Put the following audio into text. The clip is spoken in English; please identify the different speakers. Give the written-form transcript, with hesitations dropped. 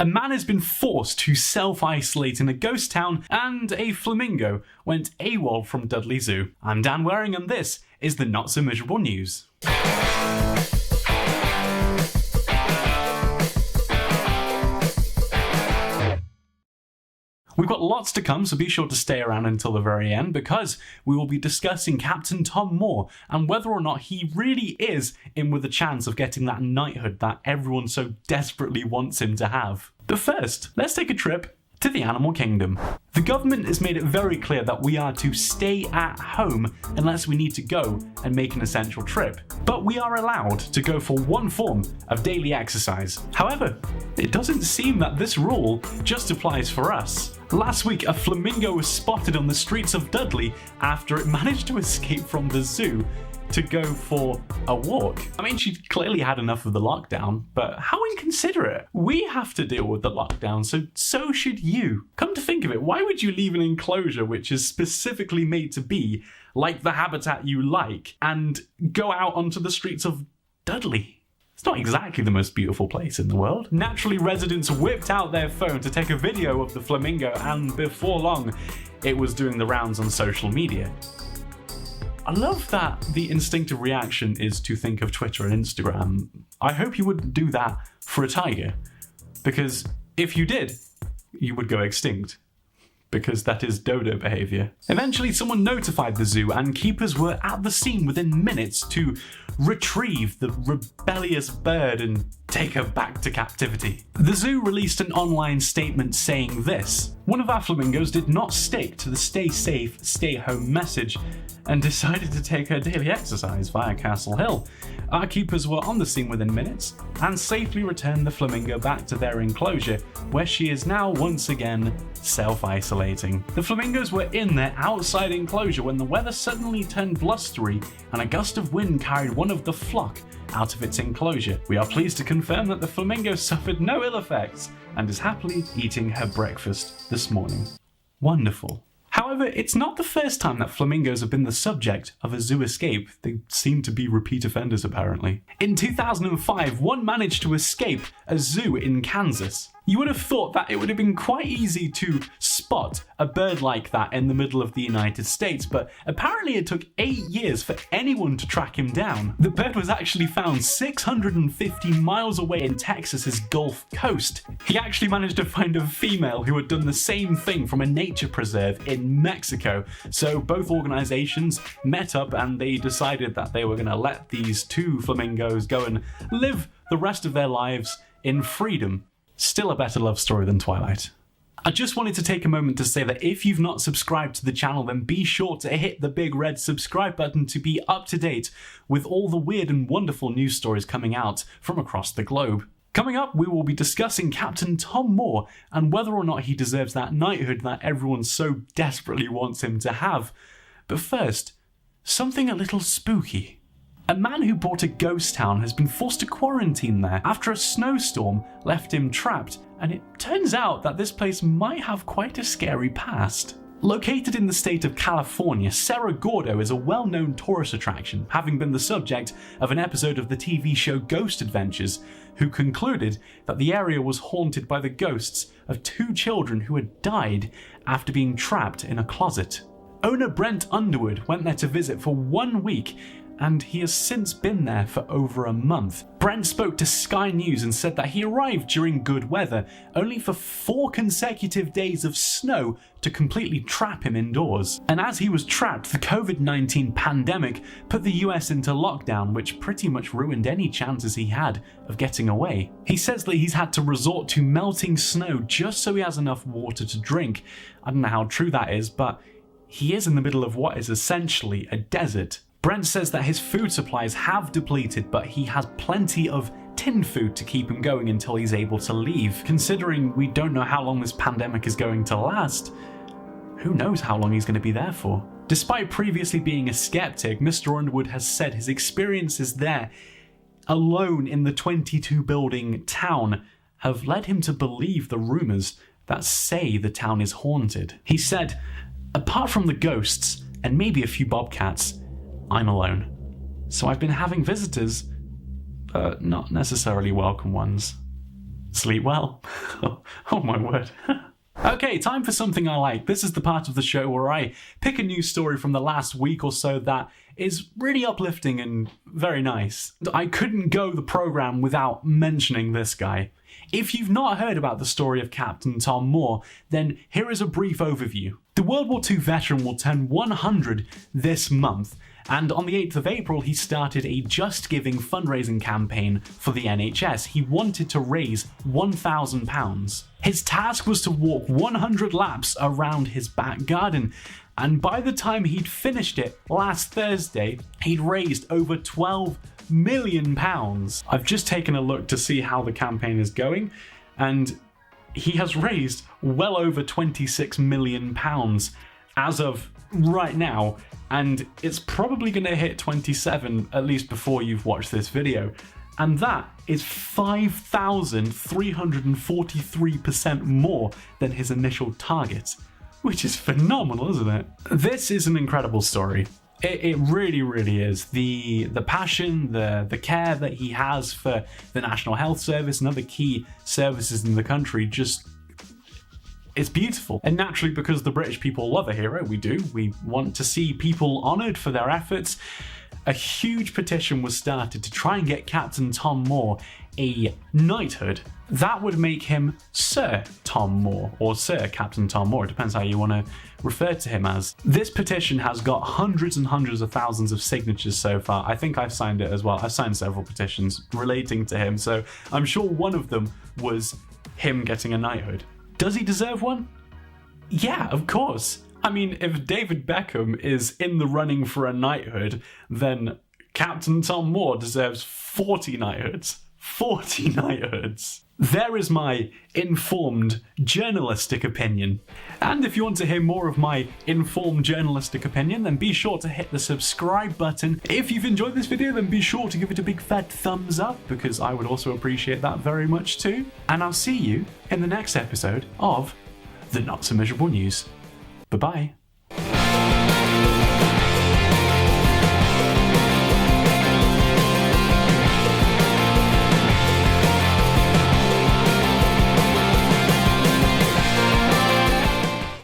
Speaker 1: A man has been forced to self-isolate in a ghost town, and a flamingo went AWOL from Dudley Zoo. I'm Dan Wareing, and this is the Not So Miserable News. We've got lots to come, so be sure to stay around until the very end, because we will be discussing Captain Tom Moore and whether or not he really is in with a chance of getting that knighthood that everyone so desperately wants him to have. But first, let's take a trip to the animal kingdom. The government has made it very clear that we are to stay at home unless we need to go and make an essential trip. But we are allowed to go for one form of daily exercise. However, it doesn't seem that this rule just applies for us. Last week, a flamingo was spotted on the streets of Dudley after it managed to escape from the zoo to go for a walk. I mean, she clearly had enough of the lockdown, but how inconsiderate. We have to deal with the lockdown, so should you. Come to think of it, why would you leave an enclosure which is specifically made to be like the habitat you like and go out onto the streets of Dudley? It's not exactly the most beautiful place in the world. Naturally, residents whipped out their phone to take a video of the flamingo, and before long, it was doing the rounds on social media. I love that the instinctive reaction is to think of Twitter and Instagram. I hope you wouldn't do that for a tiger, because if you did, you would go extinct, because that is dodo behaviour. Eventually, someone notified the zoo, and keepers were at the scene within minutes to retrieve the rebellious bird and take her back to captivity. The zoo released an online statement saying this: "One of our flamingos did not stick to the stay safe, stay home message and decided to take her daily exercise via Castle Hill. Our keepers were on the scene within minutes and safely returned the flamingo back to their enclosure, where she is now once again self-isolating." The flamingos were in their outside enclosure when the weather suddenly turned blustery and a gust of wind carried one of the flock out of its enclosure. We are pleased to confirm that the flamingo suffered no ill effects and is happily eating her breakfast this morning. Wonderful. However, it's not the first time that flamingos have been the subject of a zoo escape. They seem to be repeat offenders, apparently. In 2005, one managed to escape a zoo in Kansas. You would have thought that it would have been quite easy to spot a bird like that in the middle of the United States, but apparently it took 8 years for anyone to track him down. The bird was actually found 650 miles away in Texas's Gulf Coast. He actually managed to find a female who had done the same thing from a nature preserve in Mexico. So both organizations met up and they decided that they were going to let these two flamingos go and live the rest of their lives in freedom. Still a better love story than Twilight. I just wanted to take a moment to say that if you've not subscribed to the channel, then be sure to hit the big red subscribe button to be up to date with all the weird and wonderful news stories coming out from across the globe. Coming up, we will be discussing Captain Tom Moore and whether or not he deserves that knighthood that everyone so desperately wants him to have. But first, something a little spooky. A man who bought a ghost town has been forced to quarantine there after a snowstorm left him trapped, and it turns out that this place might have quite a scary past. Located in the state of California, Cerro Gordo is a well-known tourist attraction, having been the subject of an episode of the TV show Ghost Adventures, who concluded that the area was haunted by the ghosts of 2 children who had died after being trapped in a closet. Owner Brent Underwood went there to visit for 1 week, and he has since been there for over a month. Brent spoke to Sky News and said that he arrived during good weather, only for 4 consecutive days of snow to completely trap him indoors. And as he was trapped, the COVID-19 pandemic put the US into lockdown, which pretty much ruined any chances he had of getting away. He says that he's had to resort to melting snow just so he has enough water to drink. I don't know how true that is, but he is in the middle of what is essentially a desert. Brent says that his food supplies have depleted, but he has plenty of tinned food to keep him going until he's able to leave. Considering we don't know how long this pandemic is going to last, who knows how long he's going to be there for. Despite previously being a skeptic, Mr. Underwood has said his experiences there, alone in the 22-building town, have led him to believe the rumours that say the town is haunted. He said, "Apart from the ghosts, and maybe a few bobcats, I'm alone. So I've been having visitors, but not necessarily welcome ones." Sleep well. Oh my word. Okay, time for something I like. This is the part of the show where I pick a news story from the last week or so that is really uplifting and very nice. I couldn't go the programme without mentioning this guy. If you've not heard about the story of Captain Tom Moore, then here is a brief overview. The World War II veteran will turn 100 this month, and on the 8th of April he started a Just Giving fundraising campaign for the NHS. He wanted to raise £1,000. His task was to walk 100 laps around his back garden, and by the time he'd finished it last Thursday, he'd raised over £12 million. I've just taken a look to see how the campaign is going, and he has raised well over £26 million as of right now, and it's probably going to hit 27 at least before you've watched this video, and that is 5,343% more than his initial target, which is phenomenal, isn't it? This is an incredible story. It really, really is. The passion, the care that he has for the National Health Service and other key services in the country, just, it's beautiful. And naturally, because the British people love a hero, we want to see people honoured for their efforts. A huge petition was started to try and get Captain Tom Moore a knighthood. That would make him Sir Tom Moore, or Sir Captain Tom Moore, it depends how you want to refer to him as. This petition has got hundreds and hundreds of thousands of signatures so far. I think I've signed it as well. I've signed several petitions relating to him, so I'm sure one of them was him getting a knighthood. Does he deserve one? Yeah, of course. I mean, if David Beckham is in the running for a knighthood, then Captain Tom Moore deserves 40 knighthoods. 40 knighthoods. There is my informed journalistic opinion. And if you want to hear more of my informed journalistic opinion, then be sure to hit the subscribe button. If you've enjoyed this video, then be sure to give it a big fat thumbs up, because I would also appreciate that very much too. And I'll see you in the next episode of the Not So Miserable News. Bye-bye.